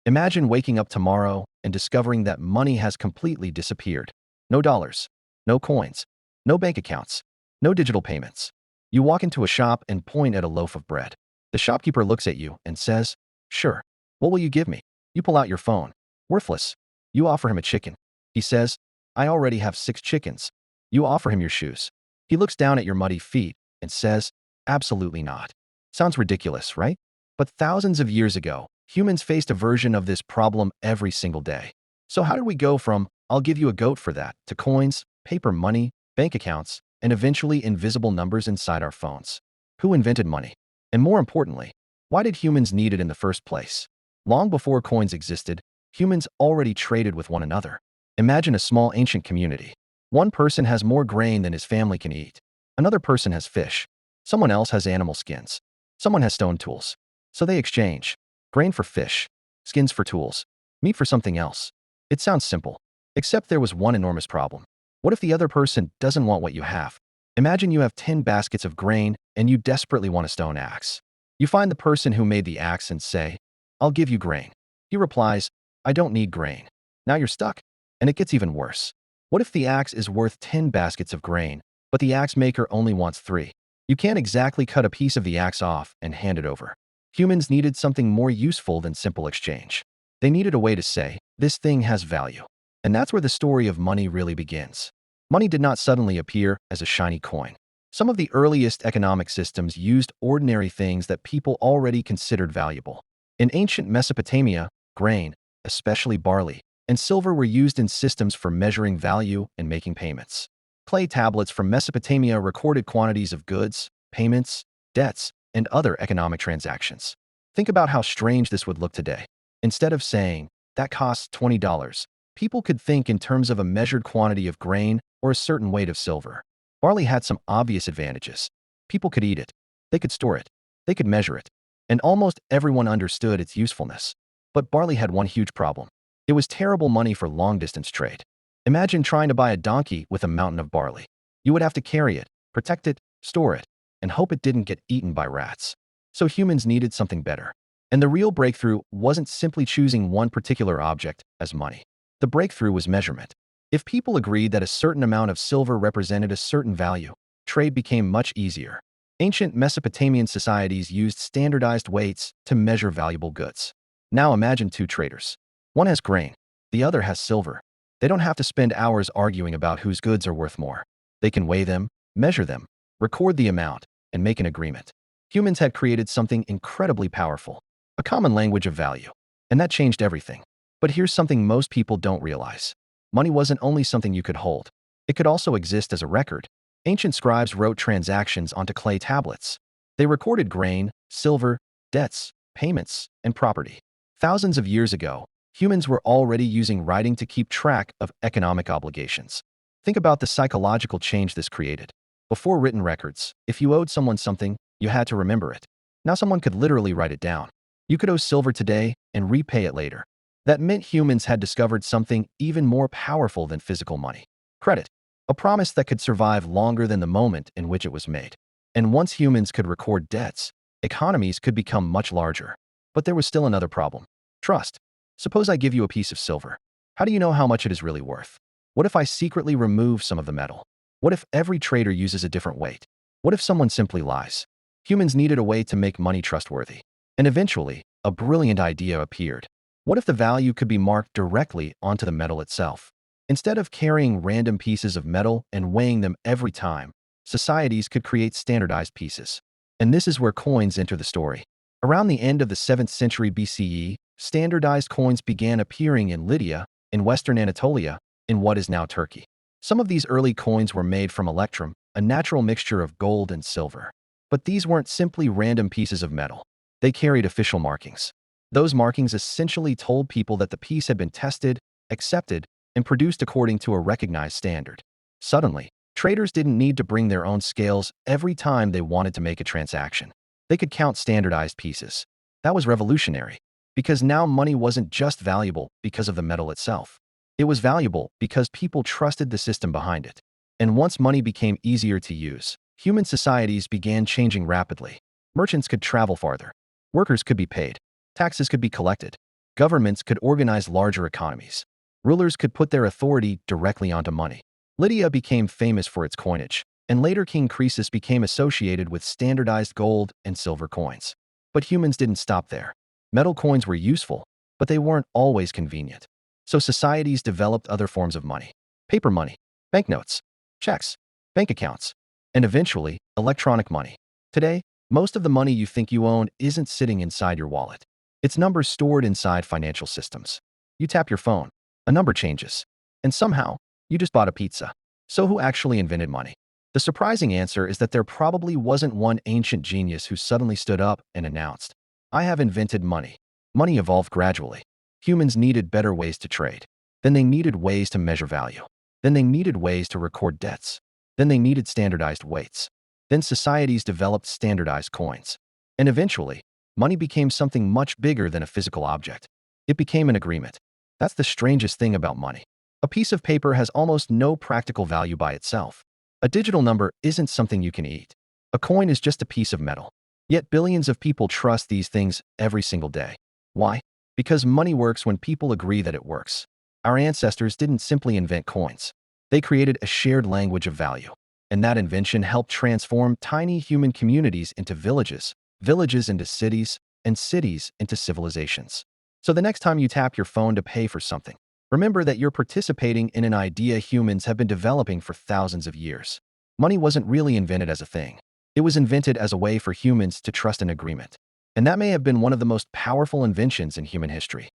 Imagine waking up tomorrow and discovering that money has completely disappeared. No dollars, no coins, no bank accounts, no digital payments. You walk into a shop and point at a loaf of bread. The shopkeeper looks at you and says, "Sure. What will you give me?" You pull out your phone. Worthless. You offer him a chicken. He says, "I already have 6 chickens." You offer him your shoes. He looks down at your muddy feet and says, "Absolutely not." Sounds ridiculous, right? But thousands of years ago, humans faced a version of this problem every single day. So how did we go from, "I'll give you a goat for that," to coins, paper money, bank accounts, and eventually invisible numbers inside our phones? Who invented money? And more importantly, why did humans need it in the first place? Long before coins existed, humans already traded with one another. Imagine a small ancient community. One person has more grain than his family can eat. Another person has fish. Someone else has animal skins. Someone has stone tools. So they exchange grain for fish, skins for tools, meat for something else. It sounds simple, except there was one enormous problem. What if the other person doesn't want what you have? Imagine you have 10 baskets of grain and you desperately want a stone axe. You find the person who made the axe and say, "I'll give you grain." He replies, "I don't need grain." Now you're stuck. And it gets even worse. What if the axe is worth 10 baskets of grain, but the axe maker only wants 3? You can't exactly cut a piece of the axe off and hand it over. Humans needed something more useful than simple exchange. They needed a way to say, "This thing has value." And that's where the story of money really begins. Money did not suddenly appear as a shiny coin. Some of the earliest economic systems used ordinary things that people already considered valuable. In ancient Mesopotamia, grain, especially barley, and silver were used in systems for measuring value and making payments. Clay tablets from Mesopotamia recorded quantities of goods, payments, debts, and other economic transactions. Think about how strange this would look today. Instead of saying, "That costs $20, people could think in terms of a measured quantity of grain or a certain weight of silver. Barley had some obvious advantages. People could eat it, they could store it, they could measure it, and almost everyone understood its usefulness. But barley had one huge problem. It was terrible money for long-distance trade. Imagine trying to buy a donkey with a mountain of barley. You would have to carry it, protect it, store it, and hope it didn't get eaten by rats. So humans needed something better. And the real breakthrough wasn't simply choosing one particular object as money. The breakthrough was measurement. If people agreed that a certain amount of silver represented a certain value, trade became much easier. Ancient Mesopotamian societies used standardized weights to measure valuable goods. Now imagine 2 traders. One has grain, the other has silver. They don't have to spend hours arguing about whose goods are worth more. They can weigh them, measure them, record the amount, and make an agreement. Humans had created something incredibly powerful, a common language of value. And that changed everything. But here's something most people don't realize. Money wasn't only something you could hold. It could also exist as a record. Ancient scribes wrote transactions onto clay tablets. They recorded grain, silver, debts, payments, and property. Thousands of years ago, humans were already using writing to keep track of economic obligations. Think about the psychological change this created. Before written records, if you owed someone something, you had to remember it. Now someone could literally write it down. You could owe silver today and repay it later. That meant humans had discovered something even more powerful than physical money: credit, a promise that could survive longer than the moment in which it was made. And once humans could record debts, economies could become much larger. But there was still another problem: trust. Suppose I give you a piece of silver. How do you know how much it is really worth? What if I secretly remove some of the metal? What if every trader uses a different weight? What if someone simply lies? Humans needed a way to make money trustworthy. And eventually, a brilliant idea appeared. What if the value could be marked directly onto the metal itself? Instead of carrying random pieces of metal and weighing them every time, societies could create standardized pieces. And this is where coins enter the story. Around the end of the 7th century BCE, standardized coins began appearing in Lydia, in western Anatolia, in what is now Turkey. Some of these early coins were made from electrum, a natural mixture of gold and silver. But these weren't simply random pieces of metal. They carried official markings. Those markings essentially told people that the piece had been tested, accepted, and produced according to a recognized standard. Suddenly, traders didn't need to bring their own scales every time they wanted to make a transaction. They could count standardized pieces. That was revolutionary, because now money wasn't just valuable because of the metal itself. It was valuable because people trusted the system behind it. And once money became easier to use, human societies began changing rapidly. Merchants could travel farther. Workers could be paid. Taxes could be collected. Governments could organize larger economies. Rulers could put their authority directly onto money. Lydia became famous for its coinage, and later King Croesus became associated with standardized gold and silver coins. But humans didn't stop there. Metal coins were useful, but they weren't always convenient. So societies developed other forms of money. Paper money, banknotes, checks, bank accounts, and eventually, electronic money. Today, most of the money you think you own isn't sitting inside your wallet. It's numbers stored inside financial systems. You tap your phone, a number changes, and somehow, you just bought a pizza. So who actually invented money? The surprising answer is that there probably wasn't one ancient genius who suddenly stood up and announced, "I have invented money." Money evolved gradually. Humans needed better ways to trade. Then they needed ways to measure value. Then they needed ways to record debts. Then they needed standardized weights. Then societies developed standardized coins. And eventually, money became something much bigger than a physical object. It became an agreement. That's the strangest thing about money. A piece of paper has almost no practical value by itself. A digital number isn't something you can eat. A coin is just a piece of metal. Yet billions of people trust these things every single day. Why? Because money works when people agree that it works. Our ancestors didn't simply invent coins. They created a shared language of value. And that invention helped transform tiny human communities into villages, villages into cities, and cities into civilizations. So the next time you tap your phone to pay for something, remember that you're participating in an idea humans have been developing for thousands of years. Money wasn't really invented as a thing. It was invented as a way for humans to trust an agreement. And that may have been one of the most powerful inventions in human history.